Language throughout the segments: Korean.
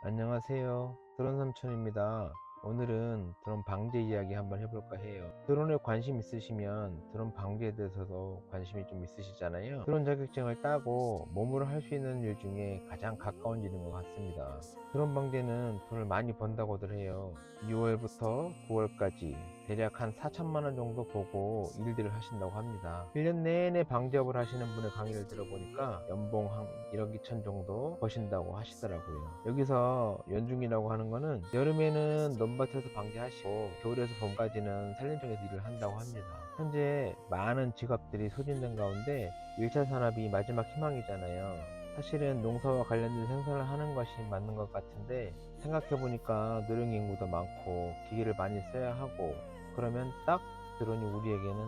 안녕하세요. 드론 삼촌입니다. 오늘은 드론 방제 이야기 한번 해볼까 해요. 드론에 관심 있으시면 드론 방제에 대해서도 관심이 좀 있으시잖아요. 드론 자격증을 따고 몸으로 할 수 있는 일 중에 가장 가까운 일인 것 같습니다. 드론 방제는 돈을 많이 번다고들 해요. 6월부터 9월까지 대략 한 4천만 원 정도 보고 일들을 하신다고 합니다. 1년 내내 방제업을 하시는 분의 강의를 들어보니까 연봉 한 1억 2천 정도 버신다고 하시더라고요. 여기서 연중이라고 하는 거는 여름에는 논밭에서 방제하시고 겨울에서 봄까지는 산림청에서 일을 한다고 합니다. 현재 많은 직업들이 소진된 가운데 1차 산업이 마지막 희망이잖아요. 사실은 농사와 관련된 생산을 하는 것이 맞는 것 같은데 생각해보니까 노령 인구도 많고 기계를 많이 써야 하고 그러면 딱 드론이 우리에게는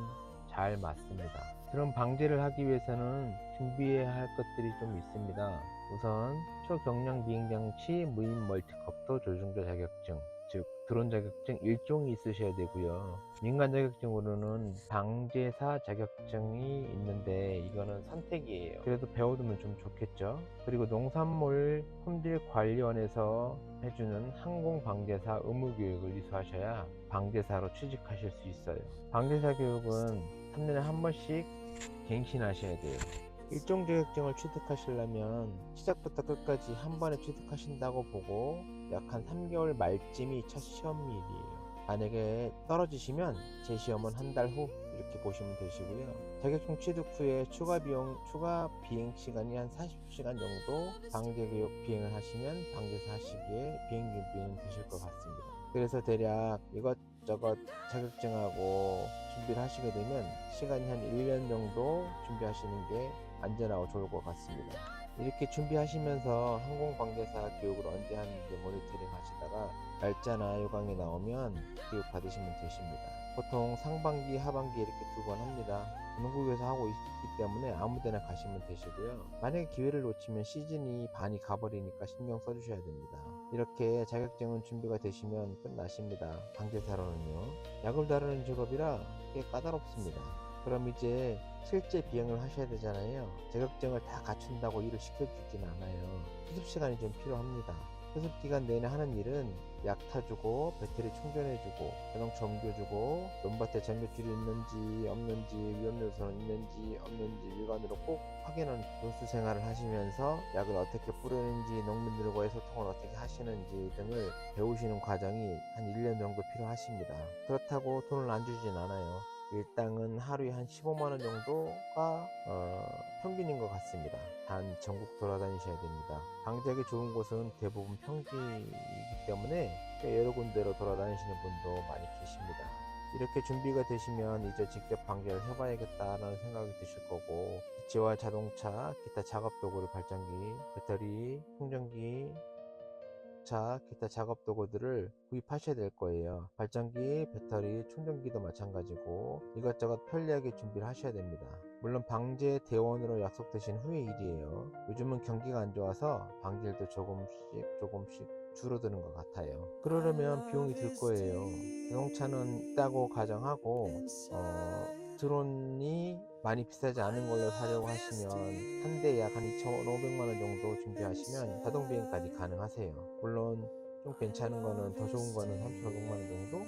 잘 맞습니다. 드론 방제를 하기 위해서는 준비해야 할 것들이 좀 있습니다. 우선 초경량 비행장치 무인 멀티컵터 조종자 자격증, 즉 드론 자격증 1종이 있으셔야 되고요. 민간 자격증으로는 방제사 자격증이 있는데 이거는 선택이에요. 그래도 배워두면 좀 좋겠죠. 그리고 농산물 품질 관리원에서 해주는 항공방제사 의무교육을 이수하셔야 방제사로 취직하실 수 있어요. 방제사 교육은 3년에 한 번씩 갱신하셔야 돼요. 일종 자격증을 취득하시려면 시작부터 끝까지 한 번에 취득하신다고 보고 약 한 3개월 말쯤이 첫 시험일이에요. 만약에 떨어지시면 재시험은 한 달 후 이렇게 보시면 되시고요. 자격증 취득 후에 추가 비행 시간이 한 40시간 정도 방제 교육 비행을 하시면 방제사 하시기에 비행 준비는 되실 것 같습니다. 그래서 대략 이것저것 자격증하고 준비를 하시게 되면 시간이 한 1년 정도 준비하시는 게 안전하고 좋을 것 같습니다. 이렇게 준비하시면서 항공방제사 교육을 언제 하는지 모니터링 하시다가 날짜나 요강이 나오면 교육 받으시면 되십니다. 보통 상반기, 하반기 이렇게 두 번 합니다. 전국에서 하고 있기 때문에 아무데나 가시면 되시고요. 만약에 기회를 놓치면 시즌이 반이 가버리니까 신경 써주셔야 됩니다. 이렇게 자격증은 준비가 되시면 끝나십니다. 방제사로는요. 약을 다루는 직업이라 꽤 까다롭습니다. 그럼 이제 실제 비행을 하셔야 되잖아요. 자격증을 다 갖춘다고 일을 시켜주진 않아요. 수습 시간이 좀 필요합니다. 수습 기간 내내 하는 일은 약 타주고 배터리 충전해주고 자동차 옮겨주고 논밭에 전기줄이 있는지 없는지 위험 요소는 있는지 없는지 육안으로 꼭 확인하는 노수 생활을 하시면서 약을 어떻게 뿌리는지 농민들과의 소통을 어떻게 하시는지 등을 배우시는 과정이 한 1년 정도 필요하십니다. 그렇다고 돈을 안 주진 않아요. 일당은 하루에 한 15만원 정도가 평균인 것 같습니다. 단 전국 돌아다니셔야 됩니다. 방제하기 좋은 곳은 대부분 평지이기 때문에 여러 군데로 돌아다니시는 분도 많이 계십니다. 이렇게 준비가 되시면 이제 직접 방제를 해봐야겠다라는 생각이 드실 거고 기체와 자동차, 기타 작업 도구를 발전기, 배터리, 충전기, 기타 작업 도구들을 구입하셔야 될 거예요. 발전기, 배터리, 충전기도 마찬가지고 이것저것 편리하게 준비를 하셔야 됩니다. 물론 방제 대원으로 약속되신 후의 일이에요. 요즘은 경기가 안 좋아서 방제일도 조금씩 줄어드는 것 같아요. 그러려면 비용이 들 거예요. 자동차는 있다고 가정하고 드론이 많이 비싸지 않은 걸로 사려고 하시면 한 대 약 한 2,500만원 정도 준비하시면 자동비행까지 가능하세요. 물론 좀 괜찮은 거는 더 좋은 거는 3,500만원 정도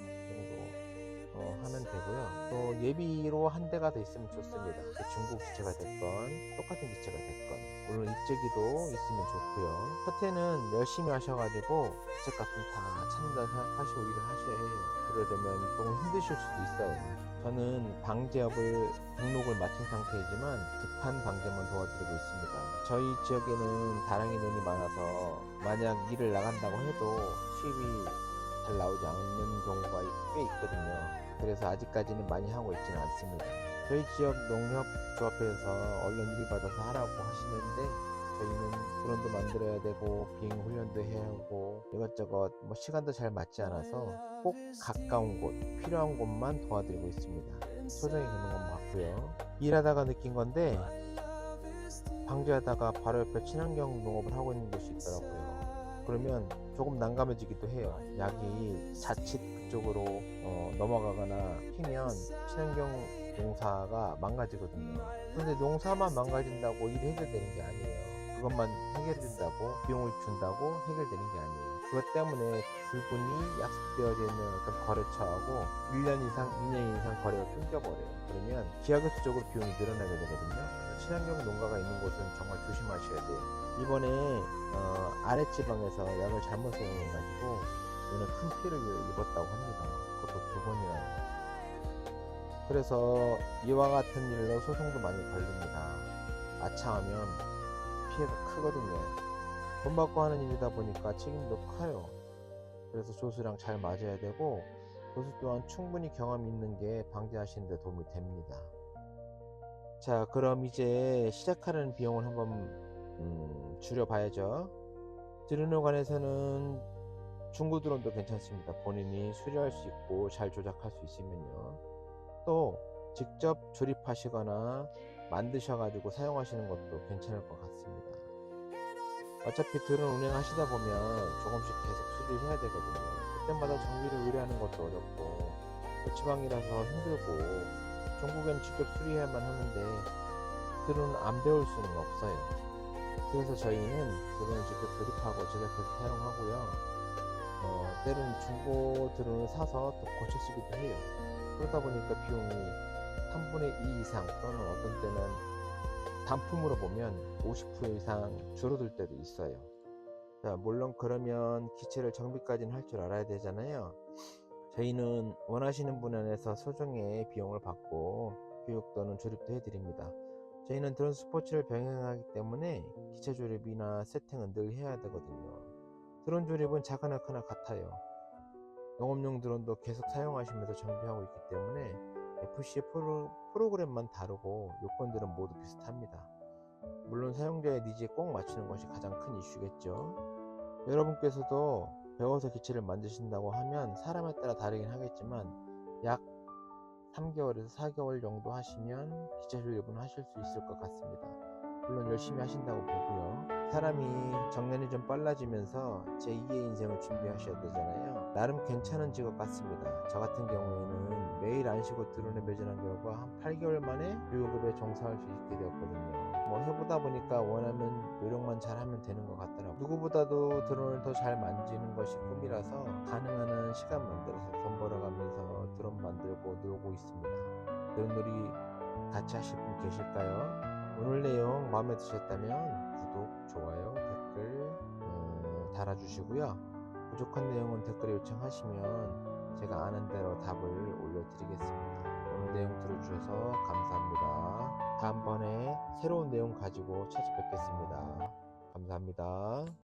하면 되고요. 또 예비로 한 대가 더 있으면 좋습니다. 중국 기체가 됐건 똑같은 기체가 됐건 물론 입재기도 있으면 좋고요. 첫 해는 열심히 하셔가지고 기체값은 다 찾는다 생각하시고 일을 하셔야 해요. 그러려면 조금 힘드실 수도 있어요. 저는 방제업을 등록을 마친 상태이지만 급한 방제만 도와드리고 있습니다. 저희 지역에는 다랑이 눈이 많아서 만약 일을 나간다고 해도 수입이 잘 나오지 않는 경우가 꽤 있거든요. 그래서 아직까지는 많이 하고 있지는 않습니다. 저희 지역 농협조합에서 얼른 일 받아서 하라고 하시는데 저희는 드론도 만들어야 되고 비행 훈련도 해야 하고 이것저것 시간도 잘 맞지 않아서 꼭 가까운 곳, 필요한 곳만 도와드리고 있습니다. 소정이 그런 건 맞고요. 일하다가 느낀 건데 방제하다가 바로 옆에 친환경 농업을 하고 있는 곳이 있더라고요. 그러면 조금 난감해지기도 해요. 약이 자칫 그쪽으로 넘어가거나 튀면 친환경 농사가 망가지거든요. 그런데 농사만 망가진다고 일을 해결되는 게 아니에요. 그것만 해결된다고, 비용을 준다고 해결되는 게 아니에요. 그것 때문에 그분이 약속되어져 있는 어떤 거래처하고 1년 이상, 2년 이상 거래가 끊겨버려요. 그러면 기하급수적으로 비용이 늘어나게 되거든요. 친환경 농가가 있는 곳은 정말 조심하셔야 돼요. 이번에 아랫지방에서 약을 잘못 사용해가지고 이번에 큰 피해를 입었다고 합니다. 그것도 2번이나. 그래서 이와 같은 일로 소송도 많이 걸립니다. 아차하면 피해가 크거든요. 돈 받고 하는 일이다 보니까 책임도 커요. 그래서 조수랑 잘 맞아야 되고, 조수 또한 충분히 경험이 있는 게 방지하시는 데 도움이 됩니다. 자, 그럼 이제 시작하는 비용을 한번 줄여봐야죠. 드론에 관해서는 중고 드론도 괜찮습니다. 본인이 수리할 수 있고 잘 조작할 수 있으면요. 또 직접 조립하시거나 만드셔가지고 사용하시는 것도 괜찮을 것 같습니다. 어차피 드론 운행하시다 보면 조금씩 계속 수리를 해야 되거든요. 그때마다 정비를 의뢰하는 것도 어렵고 고치방이라서 힘들고 중국엔 직접 수리해야만 하는데 드론은 안 배울 수는 없어요. 그래서 저희는 드론을 직접 조립하고 제작해서 사용하고요. 때로는 중고 드론을 사서 또 고쳐 쓰기도 해요. 그러다 보니까 비용이 3분의 2 이상 또는 어떤 때는 단품으로 보면 50% 이상 줄어들 때도 있어요. 자, 물론 그러면 기체를 정비까지는 할 줄 알아야 되잖아요. 저희는 원하시는 분 안에서 소정의 비용을 받고 교육 또는 조립도 해드립니다. 저희는 드론 스포츠를 병행하기 때문에 기체 조립이나 세팅은 늘 해야 되거든요. 드론 조립은 작거나 크나 같아요. 농업용 드론도 계속 사용하시면서 정비하고 있기 때문에 FC 프로그램만 다르고 요건들은 모두 비슷합니다. 물론 사용자의 니즈에 꼭 맞추는 것이 가장 큰 이슈겠죠. 여러분께서도 배워서 기체를 만드신다고 하면 사람에 따라 다르긴 하겠지만 약 3개월에서 4개월 정도 하시면 기체 조립은 하실 수 있을 것 같습니다. 물론 열심히 하신다고 보고요. 사람이 정년이 좀 빨라지면서 제2의 인생을 준비하셔야 되잖아요. 나름 괜찮은 직업 같습니다. 저 같은 경우에는 매일 안 쉬고 드론에 매진한 결과 한 8개월 만에 교육업에 종사할 수 있게 되었거든요. 뭐 해보다 보니까 원하면 노력만 잘하면 되는 것 같더라고요. 누구보다도 드론을 더 잘 만지는 것이 꿈이라서 가능한 한 시간 만들어서 돈 벌어가면서 드론 만들고 놀고 있습니다. 드론 놀이 같이 하실 분 계실까요? 오늘 내용 마음에 드셨다면 구독, 좋아요, 댓글 달아주시고요. 부족한 내용은 댓글에 요청하시면 제가 아는 대로 답을 올려드리겠습니다. 오늘 내용 들어주셔서 감사합니다. 다음번에 새로운 내용 가지고 찾아뵙겠습니다. 감사합니다.